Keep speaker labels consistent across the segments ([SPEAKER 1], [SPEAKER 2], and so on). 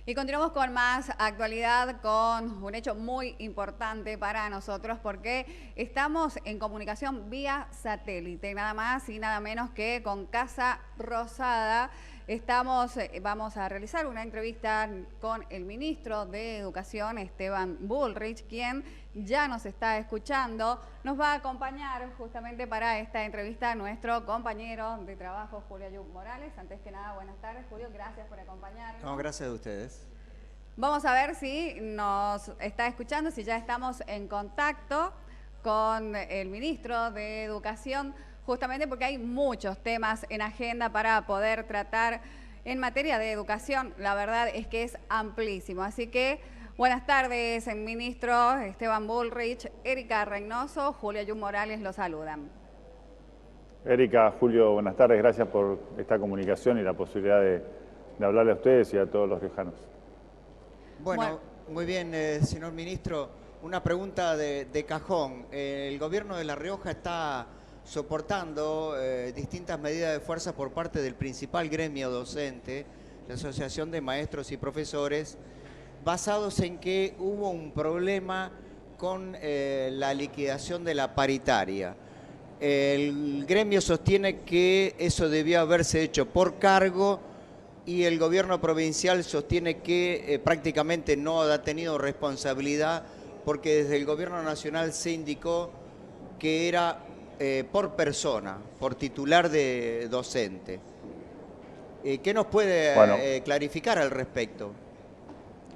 [SPEAKER 1] Y continuamos con más actualidad, con un hecho muy importante para nosotros porque estamos en comunicación vía satélite, nada más y nada menos que con Casa Rosada. Vamos a realizar una entrevista con el ministro de Educación, Esteban Bullrich, quien ya nos está escuchando. Nos va a acompañar justamente para esta entrevista nuestro compañero de trabajo, Julio Ayub Morales. Antes que nada, buenas tardes, Julio, gracias por acompañarnos.
[SPEAKER 2] No, gracias a ustedes.
[SPEAKER 1] Vamos a ver si nos está escuchando, si ya estamos en contacto con el ministro de Educación, justamente porque hay muchos temas en agenda para poder tratar en materia de educación. La verdad es que es amplísimo. Así que buenas tardes, ministro Esteban Bullrich, Erika Reynoso, Julio Ayub Morales los saludan.
[SPEAKER 3] Erika, Julio, buenas tardes. Gracias por esta comunicación y la posibilidad de hablarle a ustedes y a todos los riojanos.
[SPEAKER 2] Bueno, muy bien, señor ministro. Una pregunta de cajón. El gobierno de La Rioja está soportando distintas medidas de fuerza por parte del principal gremio docente, la Asociación de Maestros y Profesores, basados en que hubo un problema con la liquidación de la paritaria. El gremio sostiene que eso debió haberse hecho por cargo y el gobierno provincial sostiene que prácticamente no ha tenido responsabilidad porque desde el gobierno nacional se indicó que era por persona, por titular de docente. ¿Qué nos puede clarificar al respecto?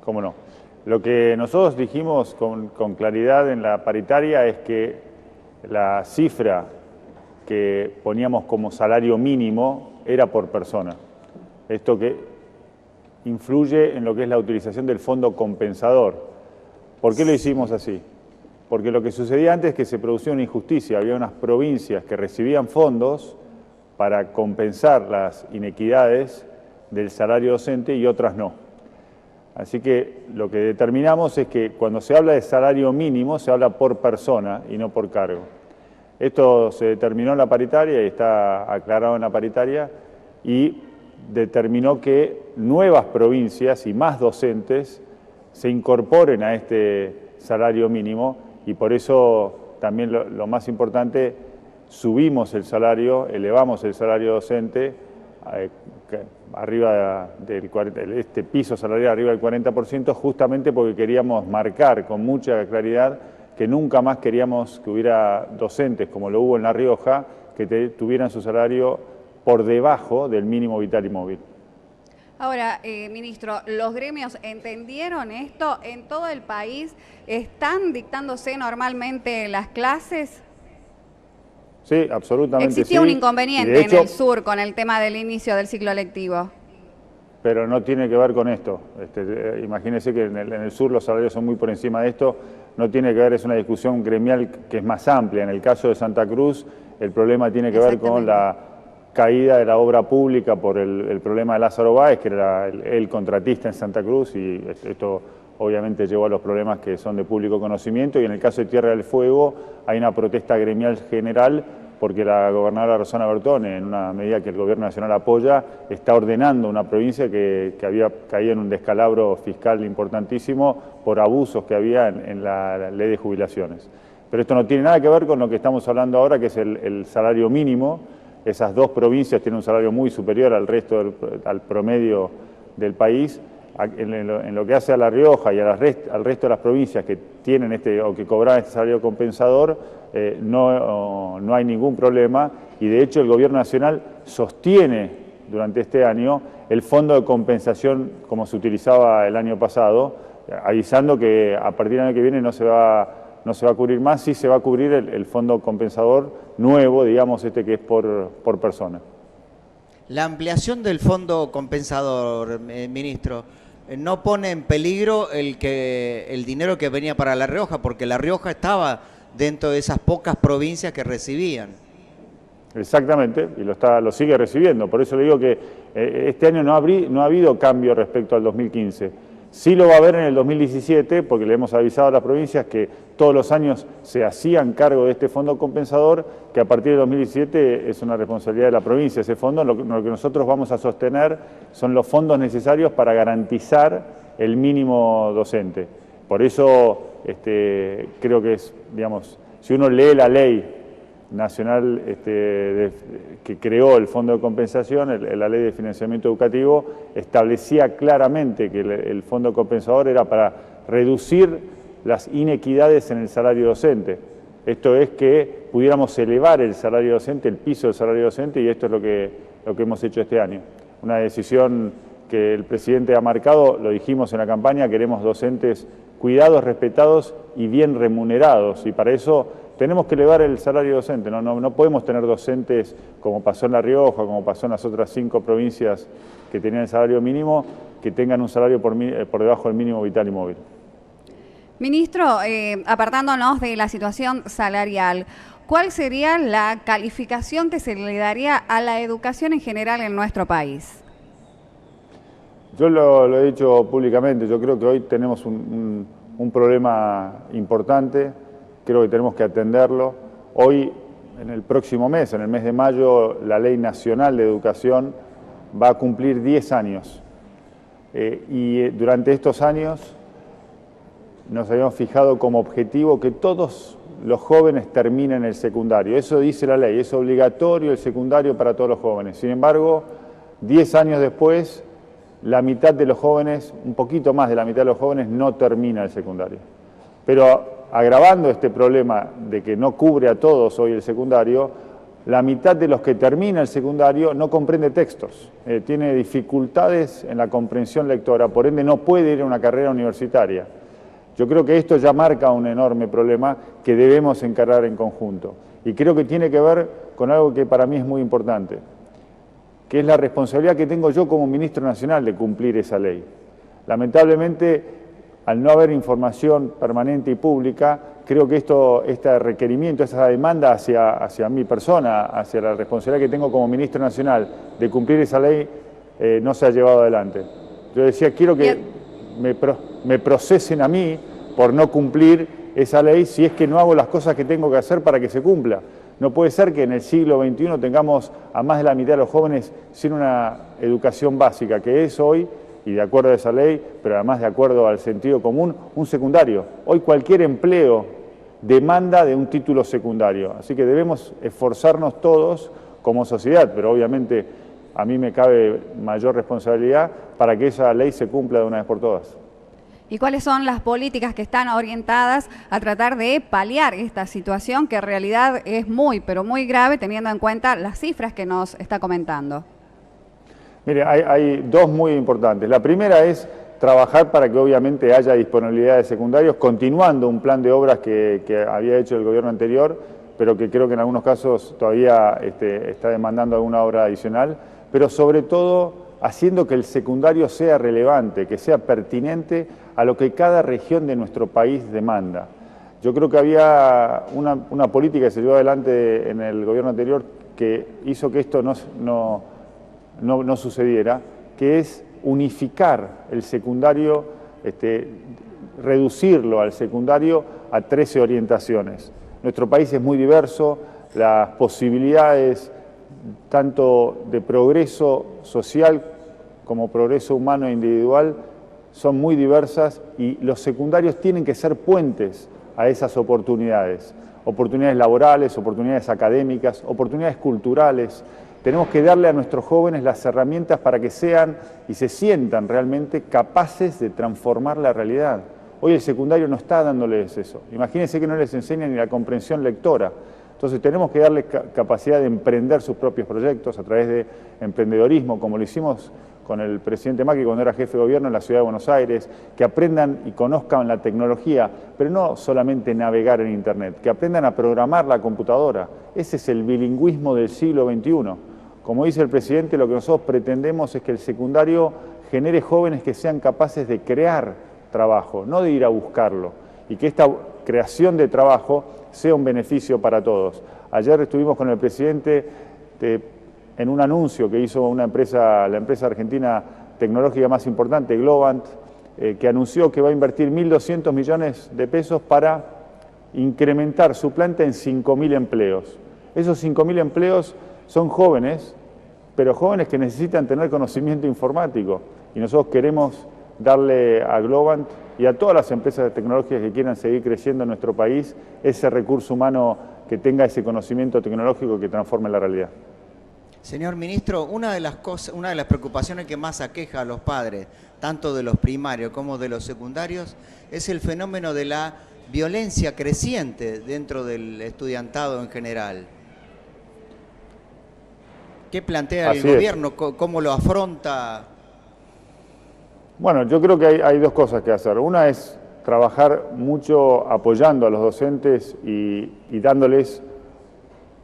[SPEAKER 3] Cómo no. Lo que nosotros dijimos con claridad en la paritaria es que la cifra que poníamos como salario mínimo era por persona. Esto que influye en lo que es la utilización del fondo compensador. ¿Por qué lo hicimos así? Porque lo que sucedía antes es que se producía una injusticia. Había unas provincias que recibían fondos para compensar las inequidades del salario docente y otras no. Así que lo que determinamos es que cuando se habla de salario mínimo se habla por persona y no por cargo. Esto se determinó en la paritaria y está aclarado en la paritaria y determinó que nuevas provincias y más docentes se incorporen a este salario mínimo y por eso también lo más importante, subimos el salario, elevamos el salario docente arriba este piso salarial arriba del 40%, justamente porque queríamos marcar con mucha claridad que nunca más queríamos que hubiera docentes, como lo hubo en La Rioja, que tuvieran su salario por debajo del mínimo vital y móvil.
[SPEAKER 1] Ahora, ministro, ¿los gremios entendieron esto? ¿En todo el país están dictándose normalmente las clases?
[SPEAKER 3] Sí, absolutamente sí.
[SPEAKER 1] Existía un inconveniente en el sur con el tema del inicio del ciclo lectivo.
[SPEAKER 3] Pero no tiene que ver con esto. Imagínese que en el sur los salarios son muy por encima de esto. No tiene que ver, es una discusión gremial que es más amplia. En el caso de Santa Cruz, el problema tiene que ver con la caída de la obra pública por el problema de Lázaro Báez, que era el contratista en Santa Cruz, y esto obviamente llevó a los problemas que son de público conocimiento. Y en el caso de Tierra del Fuego hay una protesta gremial general porque la gobernadora Rosana Bertone, en una medida que el gobierno nacional apoya, está ordenando una provincia que había caído en un descalabro fiscal importantísimo por abusos que había en la ley de jubilaciones. Pero esto no tiene nada que ver con lo que estamos hablando ahora, que es el salario mínimo. Esas dos provincias tienen un salario muy superior al resto al promedio del país. En lo que hace a La Rioja y al resto de las provincias que tienen o que cobran este salario compensador, no hay ningún problema y de hecho el gobierno nacional sostiene durante este año el fondo de compensación como se utilizaba el año pasado, avisando que a partir del año que viene no se va a cubrir más, sí se va a cubrir el fondo compensador nuevo, digamos, que es por persona.
[SPEAKER 2] La ampliación del fondo compensador, ministro, ¿no pone en peligro el dinero que venía para La Rioja? Porque La Rioja estaba dentro de esas pocas provincias que recibían.
[SPEAKER 3] Exactamente, y lo sigue recibiendo. Por eso le digo que este año no ha habido cambio respecto al 2015. Sí lo va a haber en el 2017, porque le hemos avisado a las provincias que todos los años se hacían cargo de este fondo compensador, que a partir del 2017 es una responsabilidad de la provincia ese fondo. Lo que nosotros vamos a sostener son los fondos necesarios para garantizar el mínimo docente. Por eso creo que es, digamos, si uno lee la ley nacional que creó el Fondo de Compensación, la Ley de Financiamiento Educativo, establecía claramente que el Fondo Compensador era para reducir las inequidades en el salario docente. Esto es que pudiéramos elevar el salario docente, el piso del salario docente, y esto es lo que hemos hecho este año. Una decisión que el presidente ha marcado, lo dijimos en la campaña, queremos docentes cuidados, respetados y bien remunerados, y para eso tenemos que elevar el salario docente. No podemos tener docentes como pasó en La Rioja, como pasó en las otras 5 provincias que tenían el salario mínimo, que tengan un salario por debajo del mínimo vital y móvil.
[SPEAKER 1] Ministro, apartándonos de la situación salarial, ¿cuál sería la calificación que se le daría a la educación en general en nuestro país?
[SPEAKER 3] Yo lo he dicho públicamente, yo creo que hoy tenemos un problema importante, creo que tenemos que atenderlo. Hoy, en el próximo mes, en el mes de mayo, la Ley Nacional de Educación va a cumplir 10 años. Y durante estos años nos habíamos fijado como objetivo que todos los jóvenes terminen el secundario. Eso dice la ley, es obligatorio el secundario para todos los jóvenes. Sin embargo, 10 años después, la mitad de los jóvenes, un poquito más de la mitad de los jóvenes, no termina el secundario. Pero agravando este problema de que no cubre a todos hoy el secundario, la mitad de los que termina el secundario no comprende textos, tiene dificultades en la comprensión lectora, por ende no puede ir a una carrera universitaria. Yo creo que esto ya marca un enorme problema que debemos encarar en conjunto. Y creo que tiene que ver con algo que para mí es muy importante, que es la responsabilidad que tengo yo como ministro nacional de cumplir esa ley. Lamentablemente, al no haber información permanente y pública, creo que este requerimiento, esa demanda hacia mi persona, hacia la responsabilidad que tengo como ministro nacional de cumplir esa ley, no se ha llevado adelante. Yo decía, quiero que me procesen a mí por no cumplir esa ley si es que no hago las cosas que tengo que hacer para que se cumpla. No puede ser que en el siglo XXI tengamos a más de la mitad de los jóvenes sin una educación básica, que es hoy, y de acuerdo a esa ley, pero además de acuerdo al sentido común, un secundario. Hoy cualquier empleo demanda de un título secundario, así que debemos esforzarnos todos como sociedad, pero obviamente a mí me cabe mayor responsabilidad para que esa ley se cumpla de una vez por todas.
[SPEAKER 1] ¿Y cuáles son las políticas que están orientadas a tratar de paliar esta situación que en realidad es muy, pero muy grave teniendo en cuenta las cifras que nos está comentando?
[SPEAKER 3] Mire, hay dos muy importantes. La primera es trabajar para que obviamente haya disponibilidad de secundarios, continuando un plan de obras que había hecho el gobierno anterior, pero que creo que en algunos casos todavía está demandando alguna obra adicional, pero sobre todo haciendo que el secundario sea relevante, que sea pertinente a lo que cada región de nuestro país demanda. Yo creo que había una política que se llevó adelante en el gobierno anterior que hizo que esto no sucediera, que es unificar el secundario, reducirlo al secundario a 13 orientaciones. Nuestro país es muy diverso, las posibilidades tanto de progreso social como progreso humano e individual son muy diversas y los secundarios tienen que ser puentes a esas oportunidades. Oportunidades laborales, oportunidades académicas, oportunidades culturales. Tenemos que darle a nuestros jóvenes las herramientas para que sean y se sientan realmente capaces de transformar la realidad. Hoy el secundario no está dándoles eso. Imagínense que no les enseñan ni la comprensión lectora. Entonces tenemos que darles capacidad de emprender sus propios proyectos a través de emprendedorismo, como lo hicimos con el presidente Macri cuando era jefe de gobierno en la ciudad de Buenos Aires, que aprendan y conozcan la tecnología, pero no solamente navegar en Internet, que aprendan a programar la computadora. Ese es el bilingüismo del siglo XXI. Como dice el presidente, lo que nosotros pretendemos es que el secundario genere jóvenes que sean capaces de crear trabajo, no de ir a buscarlo, y que esta creación de trabajo sea un beneficio para todos. Ayer estuvimos con el presidente en un anuncio que hizo la empresa argentina tecnológica más importante, Globant, que anunció que va a invertir 1.200 millones de pesos para incrementar su planta en 5.000 empleos. Esos 5.000 empleos son jóvenes, pero jóvenes que necesitan tener conocimiento informático. Y nosotros queremos darle a Globant y a todas las empresas tecnológicas que quieran seguir creciendo en nuestro país ese recurso humano que tenga ese conocimiento tecnológico que transforme la realidad.
[SPEAKER 2] Señor ministro, una de las preocupaciones que más aqueja a los padres, tanto de los primarios como de los secundarios, es el fenómeno de la violencia creciente dentro del estudiantado en general. ¿Qué plantea el gobierno? ¿Cómo lo afronta?
[SPEAKER 3] Bueno, yo creo que hay dos cosas que hacer. Una es trabajar mucho apoyando a los docentes y dándoles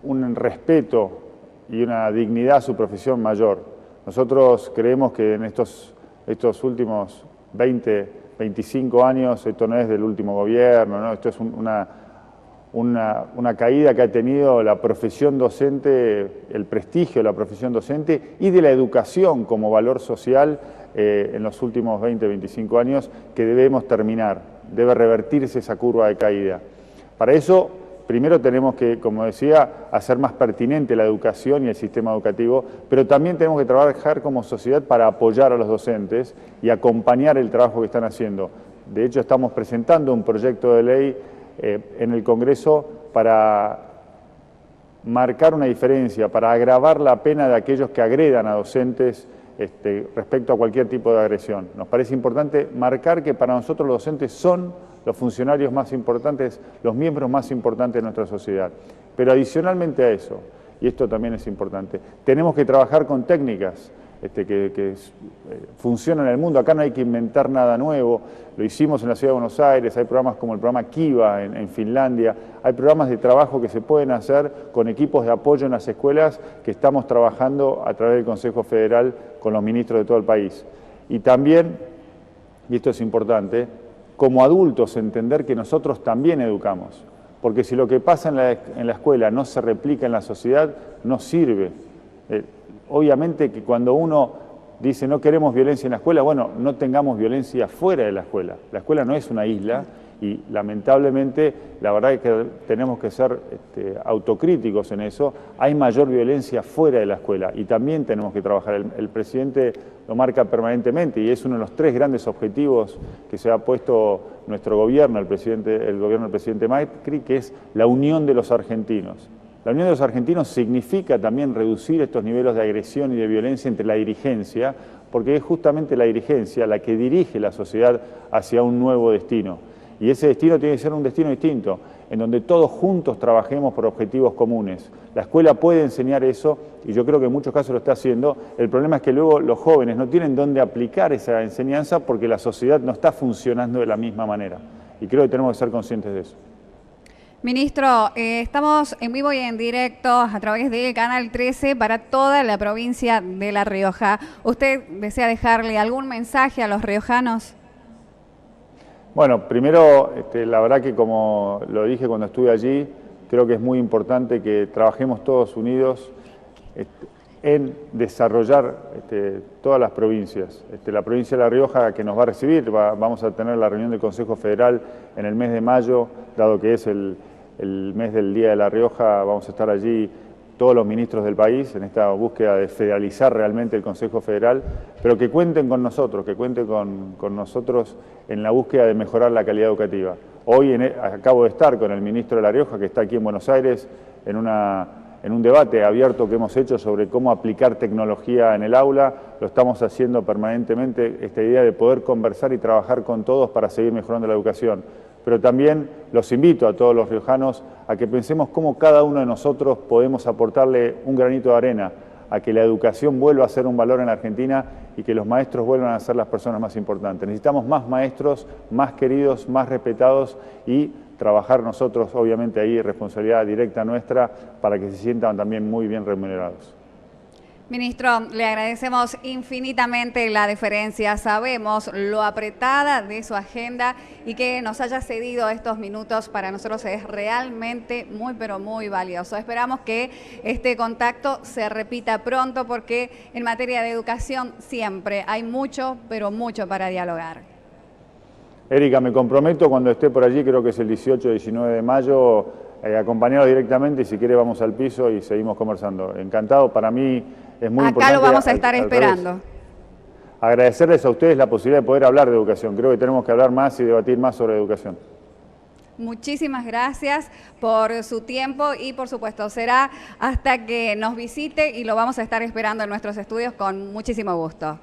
[SPEAKER 3] un respeto y una dignidad a su profesión mayor. Nosotros creemos que en estos últimos 20, 25 años, esto no es del último gobierno, ¿no? Esto es una caída que ha tenido la profesión docente, el prestigio de la profesión docente y de la educación como valor social en los últimos 20, 25 años, que debemos terminar. Debe revertirse esa curva de caída. Para eso, primero tenemos que, como decía, hacer más pertinente la educación y el sistema educativo, pero también tenemos que trabajar como sociedad para apoyar a los docentes y acompañar el trabajo que están haciendo. De hecho, estamos presentando un proyecto de ley en el Congreso para marcar una diferencia, para agravar la pena de aquellos que agredan a docentes respecto a cualquier tipo de agresión. Nos parece importante marcar que para nosotros los docentes son los funcionarios más importantes, los miembros más importantes de nuestra sociedad. Pero adicionalmente a eso, y esto también es importante, tenemos que trabajar con técnicas que funcionan en el mundo. Acá no hay que inventar nada nuevo, lo hicimos en la Ciudad de Buenos Aires, hay programas como el programa Kiva en Finlandia, hay programas de trabajo que se pueden hacer con equipos de apoyo en las escuelas que estamos trabajando a través del Consejo Federal con los ministros de todo el país. Y también, y esto es importante, como adultos entender que nosotros también educamos, porque si lo que pasa en la escuela no se replica en la sociedad, no sirve. Obviamente que cuando uno dice no queremos violencia en la escuela, bueno, no tengamos violencia fuera de la escuela. La escuela no es una isla y lamentablemente la verdad es que tenemos que ser autocríticos en eso. Hay mayor violencia fuera de la escuela y también tenemos que trabajar. El presidente lo marca permanentemente y es uno de los 3 grandes objetivos que se ha puesto nuestro gobierno, el gobierno del presidente Macri, que es la unión de los argentinos. La unión de los argentinos significa también reducir estos niveles de agresión y de violencia entre la dirigencia, porque es justamente la dirigencia la que dirige la sociedad hacia un nuevo destino. Y ese destino tiene que ser un destino distinto, en donde todos juntos trabajemos por objetivos comunes. La escuela puede enseñar eso, y yo creo que en muchos casos lo está haciendo. El problema es que luego los jóvenes no tienen dónde aplicar esa enseñanza porque la sociedad no está funcionando de la misma manera. Y creo que tenemos que ser conscientes de eso.
[SPEAKER 1] Ministro, estamos en vivo y en directo a través de Canal 13 para toda la provincia de La Rioja. ¿Usted desea dejarle algún mensaje a los riojanos?
[SPEAKER 3] Bueno, primero, la verdad que como lo dije cuando estuve allí, creo que es muy importante que trabajemos todos unidos en desarrollar todas las provincias. La provincia de La Rioja que nos va a recibir, vamos a tener la reunión del Consejo Federal en el mes de mayo, dado que es el mes del Día de La Rioja, vamos a estar allí todos los ministros del país en esta búsqueda de federalizar realmente el Consejo Federal, pero que cuenten con nosotros, con nosotros en la búsqueda de mejorar la calidad educativa. Hoy acabo de estar con el ministro de La Rioja, que está aquí en Buenos Aires, en un debate abierto que hemos hecho sobre cómo aplicar tecnología en el aula. Lo estamos haciendo permanentemente, esta idea de poder conversar y trabajar con todos para seguir mejorando la educación. Pero también los invito a todos los riojanos a que pensemos cómo cada uno de nosotros podemos aportarle un granito de arena a que la educación vuelva a ser un valor en la Argentina y que los maestros vuelvan a ser las personas más importantes. Necesitamos más maestros, más queridos, más respetados y trabajar nosotros, obviamente ahí responsabilidad directa nuestra, para que se sientan también muy bien remunerados.
[SPEAKER 1] Ministro, le agradecemos infinitamente la deferencia. Sabemos lo apretada de su agenda y que nos haya cedido estos minutos para nosotros es realmente muy, pero muy valioso. Esperamos que este contacto se repita pronto porque en materia de educación siempre hay mucho, pero mucho para dialogar.
[SPEAKER 3] Erika, me comprometo cuando esté por allí, creo que es el 18 o 19 de mayo, acompañados directamente y si quiere vamos al piso y seguimos conversando. Encantado, para mí es muy importante.
[SPEAKER 1] Acá lo vamos a estar esperando.
[SPEAKER 3] agradecerles a ustedes la posibilidad de poder hablar de educación. Creo que tenemos que hablar más y debatir más sobre educación.
[SPEAKER 1] Muchísimas gracias por su tiempo y por supuesto será hasta que nos visite y lo vamos a estar esperando en nuestros estudios con muchísimo gusto.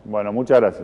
[SPEAKER 3] Bueno, muchas gracias.